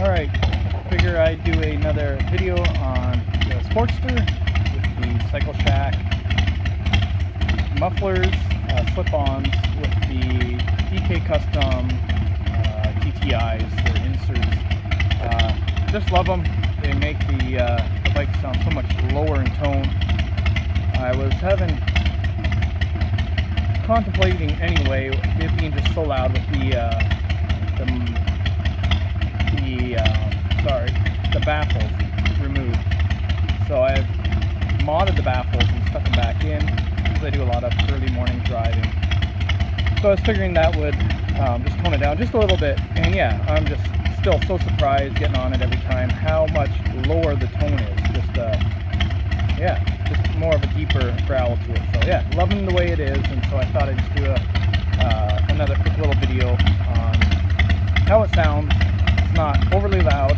Alright, figure I'd do another video on the Sportster with the Cycle Shack mufflers, slip-ons with the DK Custom TTIs, their inserts. Just love them. They make the bike sound so much lower in tone. I was contemplating anyway, it being just so loud with the baffles removed. So I've modded the baffles and stuck them back in because I do a lot of early morning driving. So I was figuring that would just tone it down just a little bit. And yeah, I'm just still so surprised getting on it every time how much lower the tone is. Just more of a deeper growl to it. So yeah, loving the way it is, and so I thought I'd just do another quick little video on how it sounds. It's not overly loud,